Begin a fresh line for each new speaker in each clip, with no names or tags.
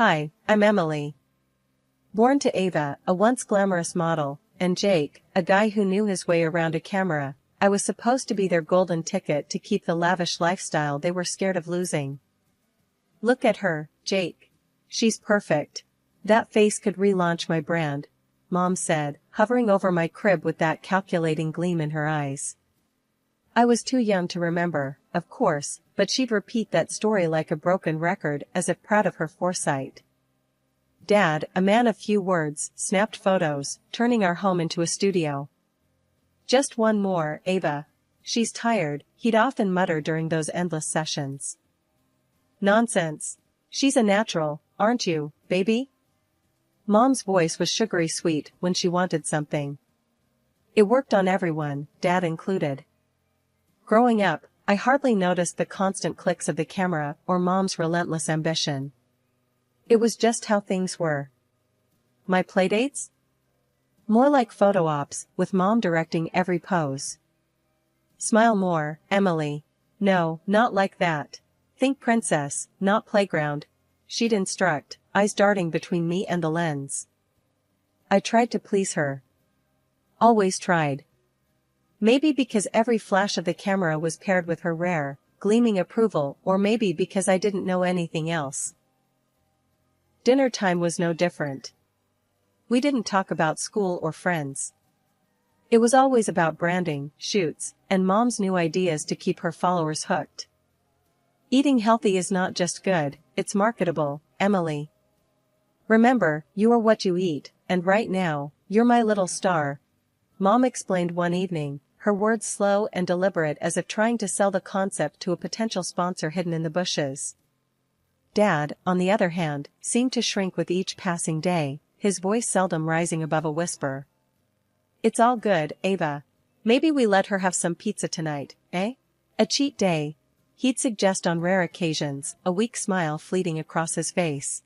Hi, I'm Emily. Born to Ava, a once glamorous model, and Jake, a guy who knew his way around a camera, I was supposed to be their golden ticket to keep the lavish lifestyle they were scared of losing. Look at her, Jake. She's perfect. That face could relaunch my brand, Mom said, hovering over my crib with that calculating gleam in her eyes. I was too young to remember, of course, but she'd repeat that story like a broken record as if proud of her foresight. Dad, a man of few words, snapped photos, turning our home into a studio. Just one more, Ava. She's tired, he'd often mutter during those endless sessions. Nonsense. She's a natural, aren't you, baby? Mom's voice was sugary sweet when she wanted something. It worked on everyone, Dad included. Growing up, I hardly noticed the constant clicks of the camera or Mom's relentless ambition. It was just how things were. My playdates? More like photo ops, with Mom directing every pose. Smile more, Emily. No, not like that. Think princess, not playground. She'd instruct, eyes darting between me and the lens. I tried to please her. Always tried. Maybe because every flash of the camera was paired with her rare, gleaming approval, or maybe because I didn't know anything else. Dinner time was no different. We didn't talk about school or friends. It was always about branding, shoots, and Mom's new ideas to keep her followers hooked. Eating healthy is not just good, it's marketable, Emily. Remember, you are what you eat, and right now, you're my little star, Mom explained one evening, her words slow and deliberate as if trying to sell the concept to a potential sponsor hidden in the bushes. Dad, on the other hand, seemed to shrink with each passing day, his voice seldom rising above a whisper. It's all good, Ava. Maybe we let her have some pizza tonight, eh? A cheat day, he'd suggest on rare occasions, a weak smile fleeting across his face.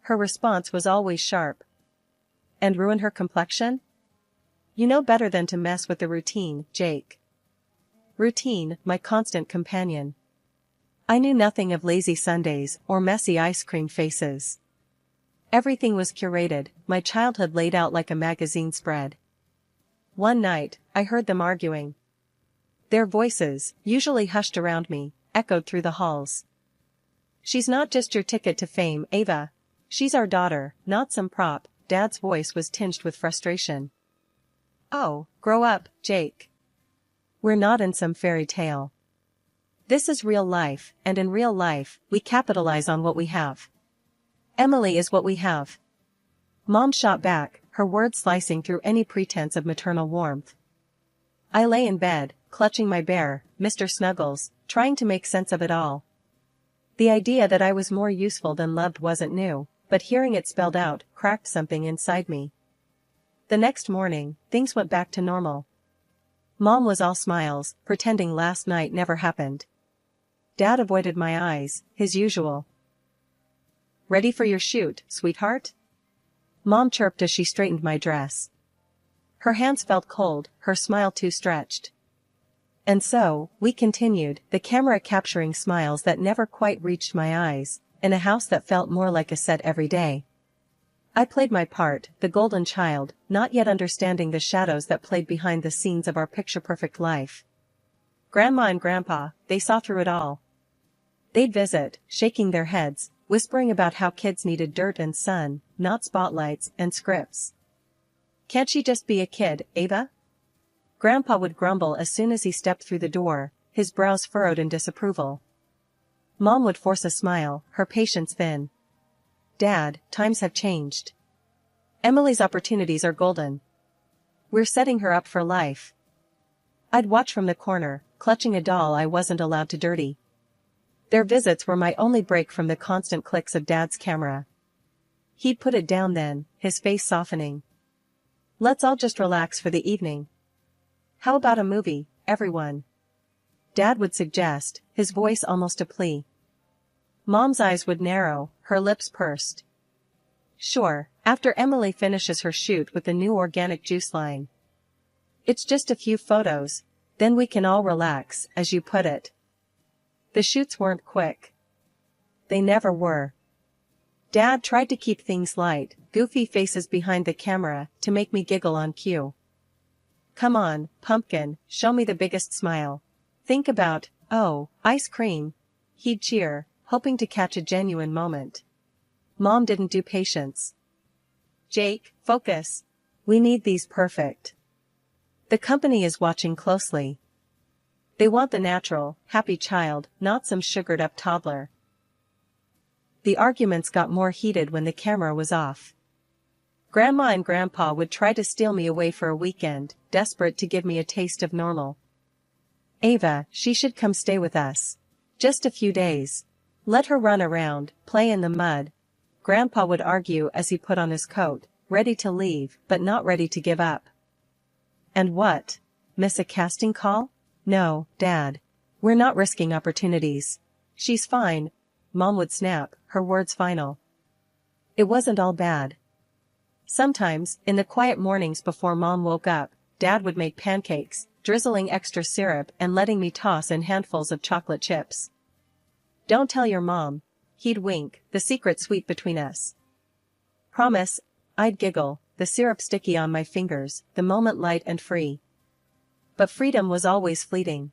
Her response was always sharp. And ruin her complexion? You know better than to mess with the routine, Jake. Routine, my constant companion. I knew nothing of lazy Sundays or messy ice cream faces. Everything was curated, my childhood laid out like a magazine spread. One night, I heard them arguing. Their voices, usually hushed around me, echoed through the halls. She's not just your ticket to fame, Ava. She's our daughter, not some prop. Dad's voice was tinged with frustration. Oh, grow up, Jake. We're not in some fairy tale. This is real life, and in real life, we capitalize on what we have. Emily is what we have. Mom shot back, her words slicing through any pretense of maternal warmth. I lay in bed, clutching my bear, Mr. Snuggles, trying to make sense of it all. The idea that I was more useful than loved wasn't new, but hearing it spelled out cracked something inside me. The next morning, things went back to normal. Mom was all smiles, pretending last night never happened. Dad avoided my eyes, his usual. Ready for your shoot, sweetheart? Mom chirped as she straightened my dress. Her hands felt cold, her smile too stretched. And so, we continued, the camera capturing smiles that never quite reached my eyes, in a house that felt more like a set every day. I played my part, the golden child, not yet understanding the shadows that played behind the scenes of our picture-perfect life. Grandma and Grandpa, they saw through it all. They'd visit, shaking their heads, whispering about how kids needed dirt and sun, not spotlights and scripts. Can't she just be a kid, Ava? Grandpa would grumble as soon as he stepped through the door, his brows furrowed in disapproval. Mom would force a smile, her patience thin. Dad, times have changed. Emily's opportunities are golden. We're setting her up for life. I'd watch from the corner, clutching a doll I wasn't allowed to dirty. Their visits were my only break from the constant clicks of Dad's camera. He'd put it down then, his face softening. Let's all just relax for the evening. How about a movie, everyone? Dad would suggest, his voice almost a plea. Mom's eyes would narrow, her lips pursed. Sure, after Emily finishes her shoot with the new organic juice line. It's just a few photos, then we can all relax, as you put it. The shoots weren't quick. They never were. Dad tried to keep things light, goofy faces behind the camera, to make me giggle on cue. Come on, pumpkin, show me the biggest smile. Think about, oh, ice cream. He'd cheer, hoping to catch a genuine moment. Mom didn't do patience. Jake, focus. We need these perfect. The company is watching closely. They want the natural, happy child, not some sugared-up toddler. The arguments got more heated when the camera was off. Grandma and Grandpa would try to steal me away for a weekend, desperate to give me a taste of normal. Ava, she should come stay with us. Just a few days. Let her run around, play in the mud. Grandpa would argue as he put on his coat, ready to leave, but not ready to give up. And what? Miss a casting call? No, Dad. We're not risking opportunities. She's fine. Mom would snap, her words final. It wasn't all bad. Sometimes, in the quiet mornings before Mom woke up, Dad would make pancakes, drizzling extra syrup and letting me toss in handfuls of chocolate chips. Don't tell your mom. He'd wink, the secret sweet between us. Promise. I'd giggle, the syrup sticky on my fingers, the moment light and free. But freedom was always fleeting.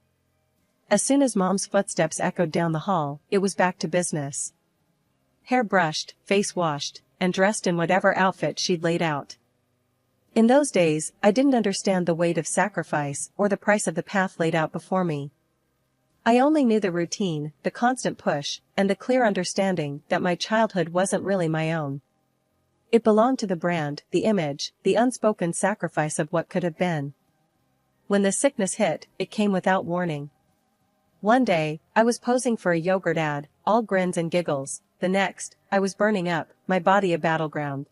As soon as Mom's footsteps echoed down the hall, it was back to business. Hair brushed, face washed, and dressed in whatever outfit she'd laid out. In those days, I didn't understand the weight of sacrifice or the price of the path laid out before me. I only knew the routine, the constant push, and the clear understanding that my childhood wasn't really my own. It belonged to the brand, the image, the unspoken sacrifice of what could have been. When the sickness hit, it came without warning. One day, I was posing for a yogurt ad, all grins and giggles. The next, I was burning up, my body a battleground.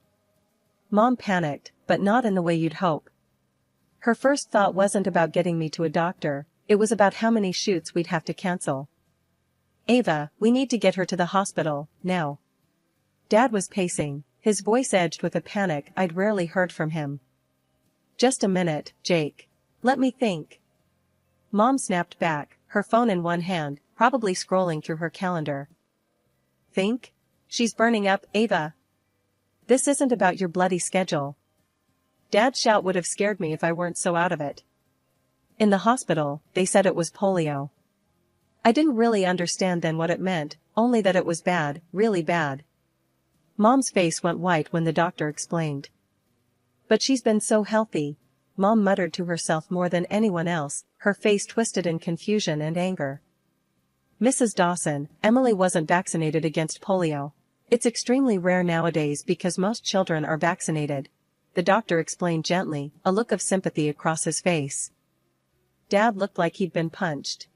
Mom panicked, but not in the way you'd hope. Her first thought wasn't about getting me to a doctor, it was about how many shoots we'd have to cancel. Ava, we need to get her to the hospital, now. Dad was pacing, his voice edged with a panic I'd rarely heard from him. Just a minute, Jake. Let me think. Mom snapped back, her phone in one hand, probably scrolling through her calendar. Think? She's burning up, Ava. This isn't about your bloody schedule. Dad's shout would have scared me if I weren't so out of it. In the hospital, they said it was polio. I didn't really understand then what it meant, only that it was bad, really bad. Mom's face went white when the doctor explained. But she's been so healthy, Mom muttered to herself more than anyone else, her face twisted in confusion and anger. Mrs. Dawson, Emily wasn't vaccinated against polio. It's extremely rare nowadays because most children are vaccinated. The doctor explained gently, a look of sympathy across his face. Dad looked like he'd been punched.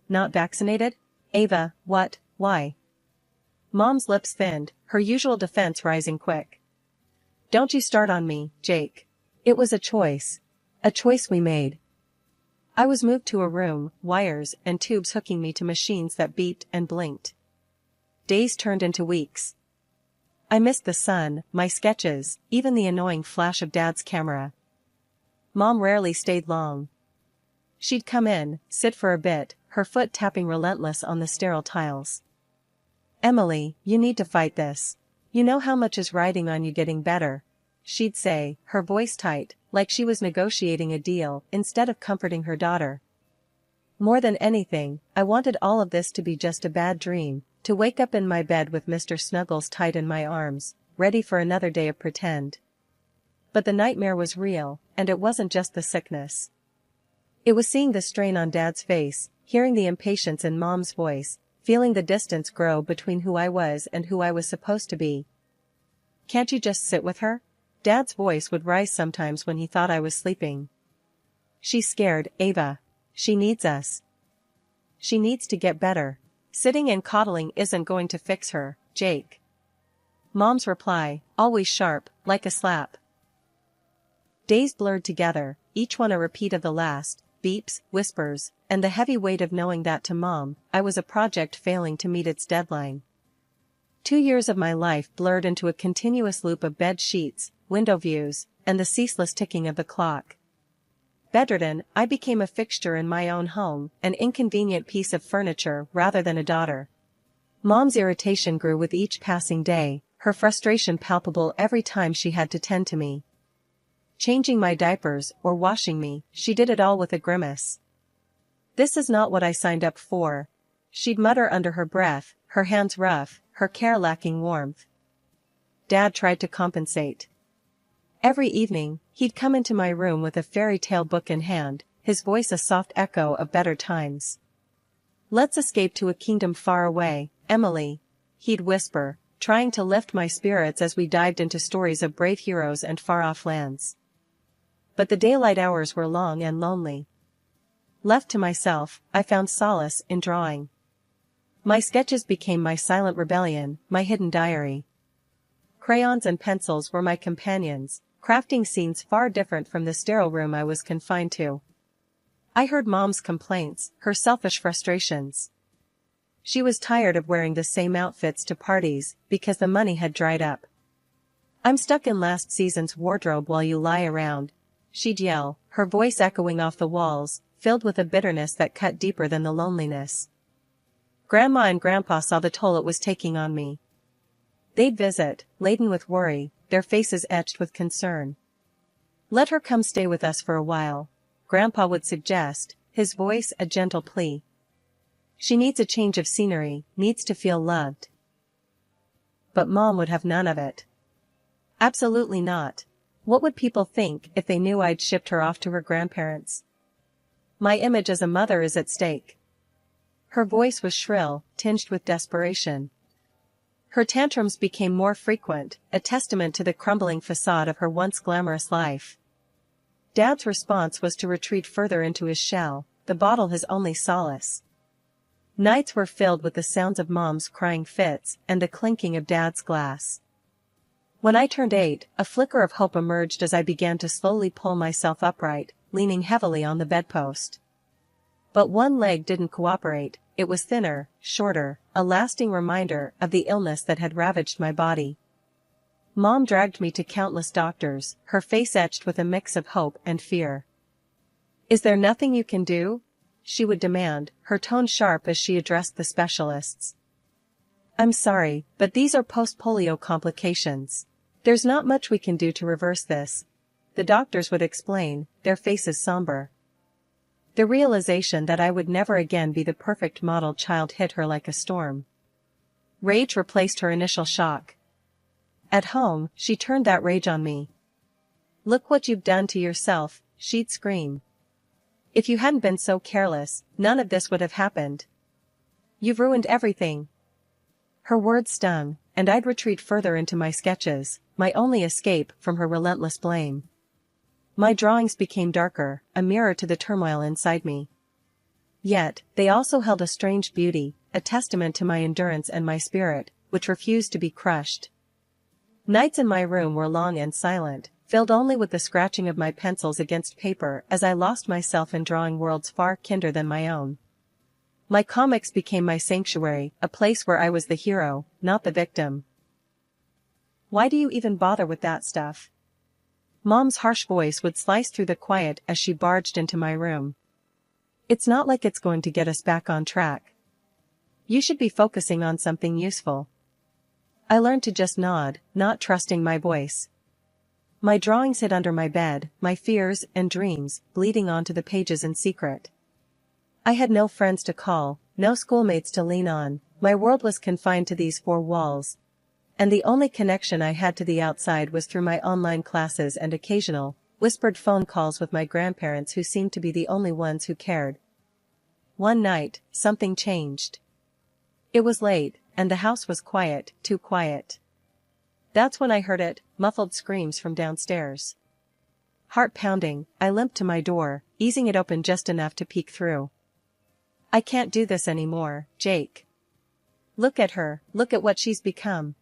Not vaccinated? Ava, what, why? Mom's lips thinned, her usual defense rising quick. Don't you start on me, Jake. It was a choice. A choice we made. I was moved to a room, wires and tubes hooking me to machines that beeped and blinked. Days turned into weeks. I missed the sun, my sketches, even the annoying flash of Dad's camera. Mom rarely stayed long. She'd come in, sit for a bit, her foot tapping relentless on the sterile tiles. Emily, you need to fight this. You know how much is riding on you getting better, she'd say, her voice tight, like she was negotiating a deal instead of comforting her daughter. More than anything, I wanted all of this to be just a bad dream, to wake up in my bed with Mr. Snuggles tight in my arms, ready for another day of pretend. But the nightmare was real, and it wasn't just the sickness. It was seeing the strain on Dad's face, hearing the impatience in Mom's voice, feeling the distance grow between who I was and who I was supposed to be. Can't you just sit with her? Dad's voice would rise sometimes when he thought I was sleeping. She's scared, Ava. She needs us. She needs to get better. Sitting and coddling isn't going to fix her, Jake. Mom's reply, always sharp, like a slap. Days blurred together, each one a repeat of the last, beeps, whispers, and the heavy weight of knowing that to Mom, I was a project failing to meet its deadline. 2 years of my life blurred into a continuous loop of bed sheets, window views, and the ceaseless ticking of the clock. Bedridden, I became a fixture in my own home, an inconvenient piece of furniture rather than a daughter. Mom's irritation grew with each passing day, her frustration palpable every time she had to tend to me. Changing my diapers or washing me, she did it all with a grimace. "This is not what I signed up for," she'd mutter under her breath, her hands rough, her care lacking warmth. Dad tried to compensate. Every evening, he'd come into my room with a fairy tale book in hand, his voice a soft echo of better times. "Let's escape to a kingdom far away, Emily," he'd whisper, trying to lift my spirits as we dived into stories of brave heroes and far-off lands. But the daylight hours were long and lonely. Left to myself, I found solace in drawing. My sketches became my silent rebellion, my hidden diary. Crayons and pencils were my companions, crafting scenes far different from the sterile room I was confined to. I heard Mom's complaints, her selfish frustrations. She was tired of wearing the same outfits to parties because the money had dried up. "I'm stuck in last season's wardrobe while you lie around," she'd yell, her voice echoing off the walls, filled with a bitterness that cut deeper than the loneliness. Grandma and Grandpa saw the toll it was taking on me. They'd visit, laden with worry, their faces etched with concern. "Let her come stay with us for a while," Grandpa would suggest, his voice a gentle plea. "She needs a change of scenery, needs to feel loved." But Mom would have none of it. Absolutely not. What would people think if they knew I'd shipped her off to her grandparents? My image as a mother is at stake. Her voice was shrill, tinged with desperation. Her tantrums became more frequent, a testament to the crumbling facade of her once glamorous life. Dad's response was to retreat further into his shell, the bottle his only solace. Nights were filled with the sounds of Mom's crying fits and the clinking of Dad's glass. When I turned 8, a flicker of hope emerged as I began to slowly pull myself upright, leaning heavily on the bedpost. But one leg didn't cooperate, it was thinner, shorter, a lasting reminder of the illness that had ravaged my body. Mom dragged me to countless doctors, her face etched with a mix of hope and fear. "Is there nothing you can do?" she would demand, her tone sharp as she addressed the specialists. "I'm sorry, but these are post-polio complications. There's not much we can do to reverse this," the doctors would explain, their faces somber. The realization that I would never again be the perfect model child hit her like a storm. Rage replaced her initial shock. At home, she turned that rage on me. "Look what you've done to yourself," she'd scream. "If you hadn't been so careless, none of this would have happened. You've ruined everything." Her words stung, and I'd retreat further into my sketches, my only escape from her relentless blame. My drawings became darker, a mirror to the turmoil inside me. Yet, they also held a strange beauty, a testament to my endurance and my spirit, which refused to be crushed. Nights in my room were long and silent, filled only with the scratching of my pencils against paper as I lost myself in drawing worlds far kinder than my own. My comics became my sanctuary, a place where I was the hero, not the victim. "Why do you even bother with that stuff?" Mom's harsh voice would slice through the quiet as she barged into my room. "It's not like it's going to get us back on track. You should be focusing on something useful." I learned to just nod, not trusting my voice. My drawings hid under my bed, my fears and dreams bleeding onto the pages in secret. I had no friends to call, no schoolmates to lean on, my world was confined to these four walls. And the only connection I had to the outside was through my online classes and occasional, whispered phone calls with my grandparents who seemed to be the only ones who cared. One night, something changed. It was late, and the house was quiet, too quiet. That's when I heard it, muffled screams from downstairs. Heart pounding, I limped to my door, easing it open just enough to peek through. "I can't do this anymore, Jake. Look at her, look at what she's become."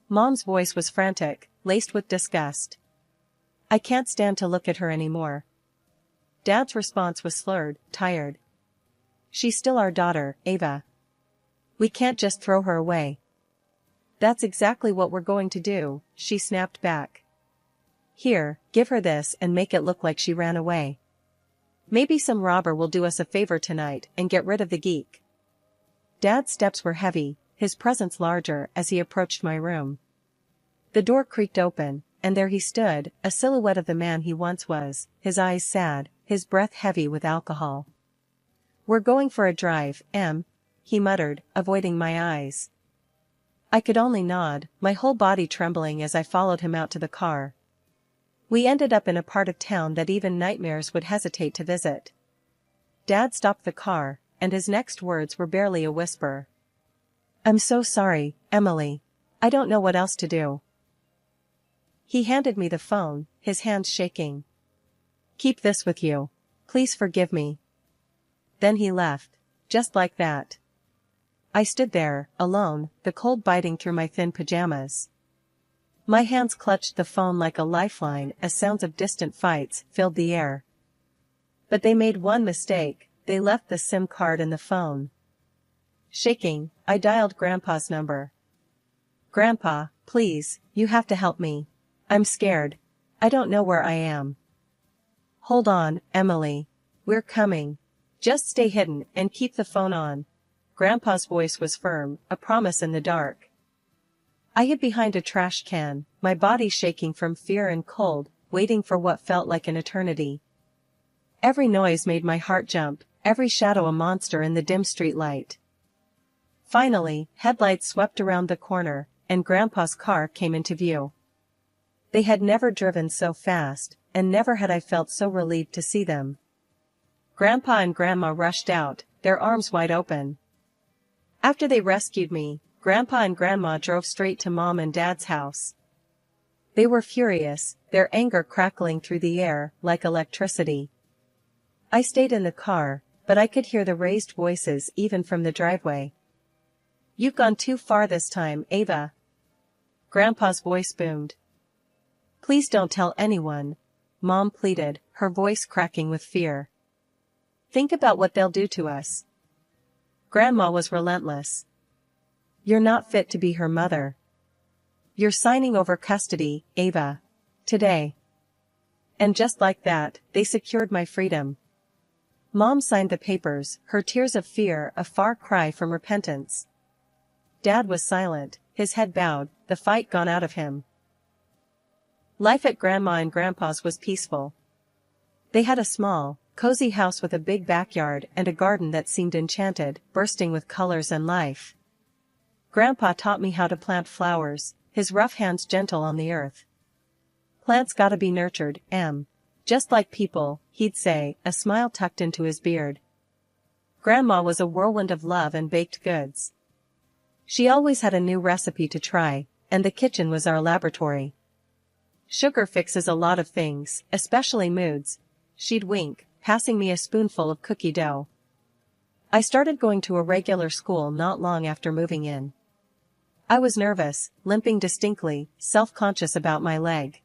Mom's voice was frantic, laced with disgust. "I can't stand to look at her anymore." Dad's response was slurred, tired. "She's still our daughter, Ava. We can't just throw her away." "That's exactly what we're going to do," she snapped back. "Here, give her this and make it look like she ran away. Maybe some robber will do us a favor tonight and get rid of the geek." Dad's steps were heavy, his presence larger as he approached my room. The door creaked open, and there he stood, a silhouette of the man he once was, his eyes sad, his breath heavy with alcohol. "We're going for a drive, Em," he muttered, avoiding my eyes. I could only nod, my whole body trembling as I followed him out to the car. We ended up in a part of town that even nightmares would hesitate to visit. Dad stopped the car, and his next words were barely a whisper. "I'm so sorry, Emily. I don't know what else to do." He handed me the phone, his hands shaking. "Keep this with you. Please forgive me." Then he left. Just like that. I stood there, alone, the cold biting through my thin pajamas. My hands clutched the phone like a lifeline as sounds of distant fights filled the air. But they made one mistake, they left the SIM card in the phone. Shaking, I dialed Grandpa's number. "Grandpa, please, you have to help me. I'm scared. I don't know where I am." "Hold on, Emily. We're coming. Just stay hidden and keep the phone on." Grandpa's voice was firm, a promise in the dark. I hid behind a trash can, my body shaking from fear and cold, waiting for what felt like an eternity. Every noise made my heart jump, every shadow a monster in the dim street light. Finally, headlights swept around the corner, and Grandpa's car came into view. They had never driven so fast, and never had I felt so relieved to see them. Grandpa and Grandma rushed out, their arms wide open. After they rescued me, Grandpa and Grandma drove straight to Mom and Dad's house. They were furious, their anger crackling through the air like electricity. I stayed in the car, but I could hear the raised voices even from the driveway. "You've gone too far this time, Ava." Grandpa's voice boomed. "Please don't tell anyone," Mom pleaded, her voice cracking with fear. "Think about what they'll do to us." Grandma was relentless. "You're not fit to be her mother. You're signing over custody, Ava. Today." And just like that, they secured my freedom. Mom signed the papers, her tears of fear a far cry from repentance. Dad was silent, his head bowed, the fight gone out of him. Life at Grandma and Grandpa's was peaceful. They had a small, cozy house with a big backyard and a garden that seemed enchanted, bursting with colors and life. Grandpa taught me how to plant flowers, his rough hands gentle on the earth. "Plants gotta be nurtured, Em. Just like people," he'd say, a smile tucked into his beard. Grandma was a whirlwind of love and baked goods. She always had a new recipe to try, and the kitchen was our laboratory. "Sugar fixes a lot of things, especially moods," she'd wink, passing me a spoonful of cookie dough. I started going to a regular school not long after moving in. I was nervous, limping distinctly, self-conscious about my leg.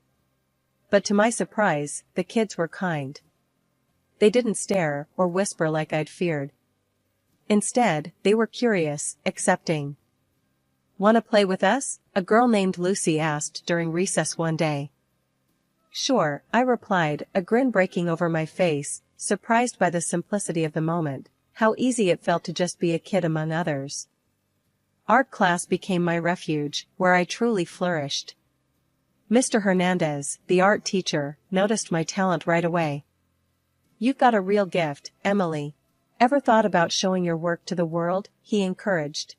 But to my surprise, the kids were kind. They didn't stare or whisper like I'd feared. Instead, they were curious, accepting. "Wanna play with us?" a girl named Lucy asked during recess one day. "Sure," I replied, a grin breaking over my face, surprised by the simplicity of the moment, how easy it felt to just be a kid among others. Art class became my refuge, where I truly flourished. Mr. Hernandez, the art teacher, noticed my talent right away. "You've got a real gift, Emily. Ever thought about showing your work to the world?" he encouraged.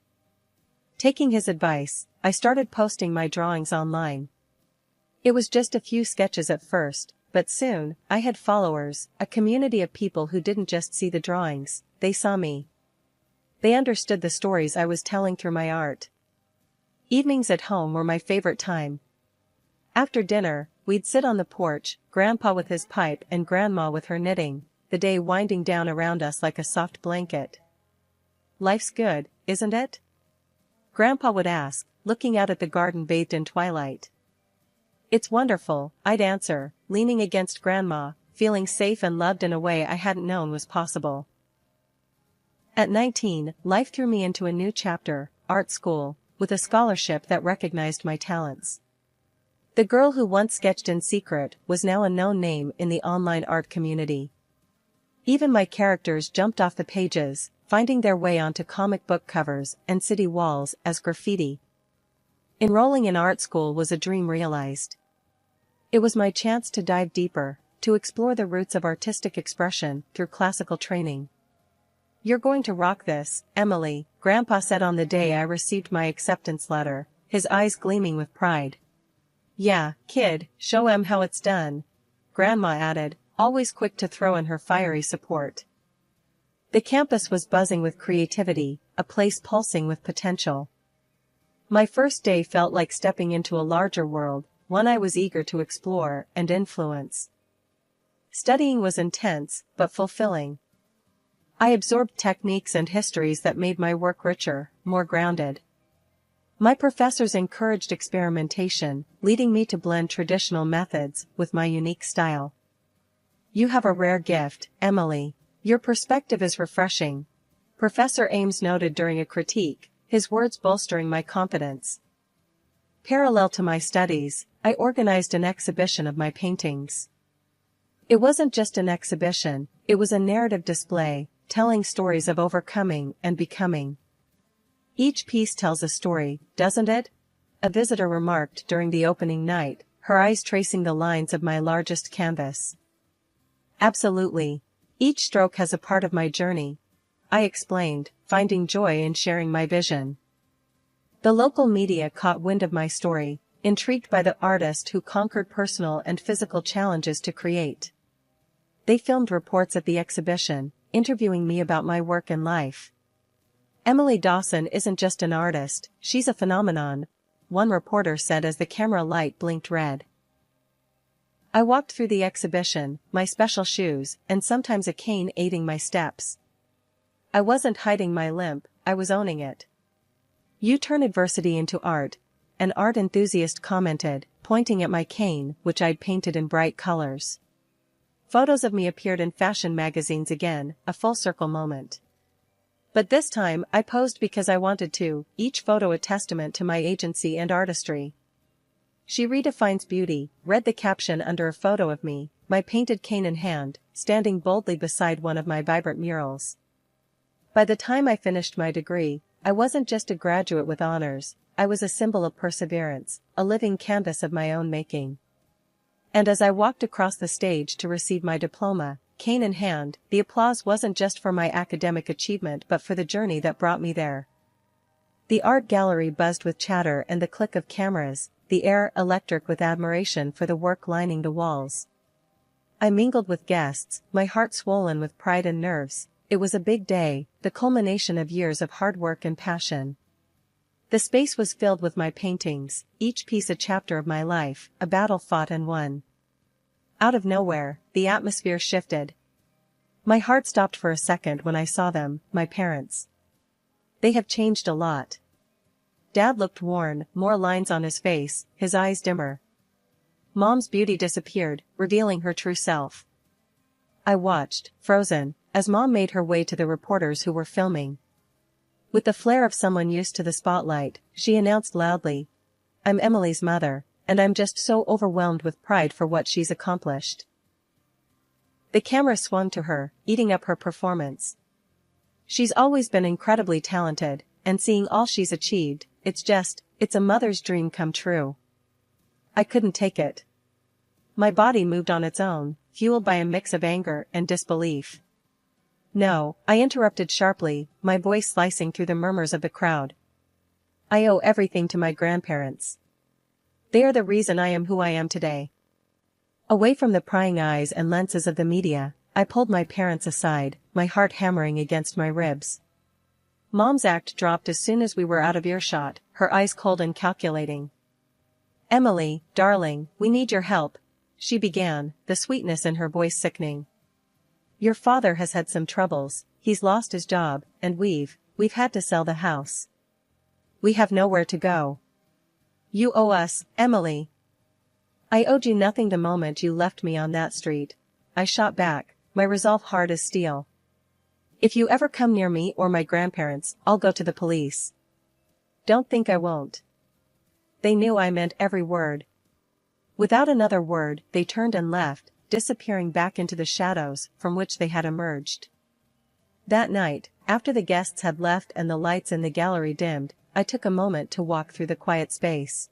Taking his advice, I started posting my drawings online. It was just a few sketches at first, but soon, I had followers, a community of people who didn't just see the drawings, they saw me. They understood the stories I was telling through my art. Evenings at home were my favorite time. After dinner, we'd sit on the porch, Grandpa with his pipe and Grandma with her knitting, the day winding down around us like a soft blanket. "Life's good, isn't it?" Grandpa would ask, looking out at the garden bathed in twilight. "It's wonderful," I'd answer, leaning against Grandma, feeling safe and loved in a way I hadn't known was possible. At 19, life threw me into a new chapter, art school, with a scholarship that recognized my talents. The girl who once sketched in secret was now a known name in the online art community. Even my characters jumped off the pages, finding their way onto comic book covers and city walls as graffiti. Enrolling in art school was a dream realized. It was my chance to dive deeper, to explore the roots of artistic expression through classical training. "You're going to rock this, Emily," Grandpa said on the day I received my acceptance letter, his eyes gleaming with pride. "Yeah, kid, show 'em how it's done," Grandma added, always quick to throw in her fiery support. The campus was buzzing with creativity, a place pulsing with potential. My first day felt like stepping into a larger world, one I was eager to explore and influence. Studying was intense, but fulfilling. I absorbed techniques and histories that made my work richer, more grounded. My professors encouraged experimentation, leading me to blend traditional methods with my unique style. "You have a rare gift, Emily. Your perspective is refreshing," Professor Ames noted during a critique, his words bolstering my confidence. Parallel to my studies, I organized an exhibition of my paintings. It wasn't just an exhibition, it was a narrative display, telling stories of overcoming and becoming. "Each piece tells a story, doesn't it?" a visitor remarked during the opening night, her eyes tracing the lines of my largest canvas. "Absolutely. Each stroke has a part of my journey," I explained, finding joy in sharing my vision. The local media caught wind of my story, intrigued by the artist who conquered personal and physical challenges to create. They filmed reports at the exhibition, interviewing me about my work and life. "Emily Dawson isn't just an artist, she's a phenomenon," one reporter said as the camera light blinked red. I walked through the exhibition, my special shoes, and sometimes a cane aiding my steps. I wasn't hiding my limp, I was owning it. "You turn adversity into art," an art enthusiast commented, pointing at my cane, which I'd painted in bright colors. Photos of me appeared in fashion magazines again, a full-circle moment. But this time I posed because I wanted to, each photo a testament to my agency and artistry. "She redefines beauty," read the caption under a photo of me, my painted cane in hand, standing boldly beside one of my vibrant murals. By the time I finished my degree, I wasn't just a graduate with honors, I was a symbol of perseverance, a living canvas of my own making. And as I walked across the stage to receive my diploma, cane in hand, the applause wasn't just for my academic achievement but for the journey that brought me there. The art gallery buzzed with chatter and the click of cameras, the air electric with admiration for the work lining the walls. I mingled with guests, my heart swollen with pride and nerves. It was a big day, the culmination of years of hard work and passion. The space was filled with my paintings, each piece a chapter of my life, a battle fought and won. Out of nowhere, the atmosphere shifted. My heart stopped for a second when I saw them, my parents. They have changed a lot. Dad looked worn, more lines on his face, his eyes dimmer. Mom's beauty disappeared, revealing her true self. I watched, frozen, as Mom made her way to the reporters who were filming. With the flair of someone used to the spotlight, she announced loudly, "I'm Emily's mother, and I'm just so overwhelmed with pride for what she's accomplished." The camera swung to her, eating up her performance. "She's always been incredibly talented, and seeing all she's achieved, it's a mother's dream come true." I couldn't take it. My body moved on its own, fueled by a mix of anger and disbelief. "No," I interrupted sharply, my voice slicing through the murmurs of the crowd. "I owe everything to my grandparents. They are the reason I am who I am today." Away from the prying eyes and lenses of the media, I pulled my parents aside, my heart hammering against my ribs. Mom's act dropped as soon as we were out of earshot, her eyes cold and calculating. "Emily, darling, we need your help," she began, the sweetness in her voice sickening. "Your father has had some troubles, he's lost his job, and we've had to sell the house. We have nowhere to go. You owe us, Emily." "I owed you nothing the moment you left me on that street," I shot back, my resolve hard as steel. "If you ever come near me or my grandparents, I'll go to the police." "Don't think I won't." They knew I meant every word. Without another word, they turned and left, disappearing back into the shadows from which they had emerged. That night, after the guests had left and the lights in the gallery dimmed, I took a moment to walk through the quiet space.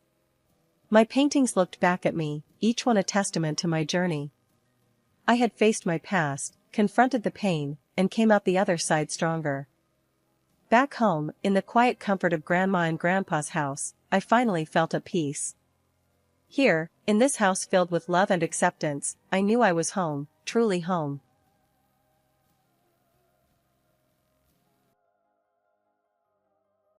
My paintings looked back at me, each one a testament to my journey. I had faced my past, confronted the pain, and came out the other side stronger. Back home, in the quiet comfort of Grandma and Grandpa's house, I finally felt at peace. Here, in this house filled with love and acceptance, I knew I was home, truly home.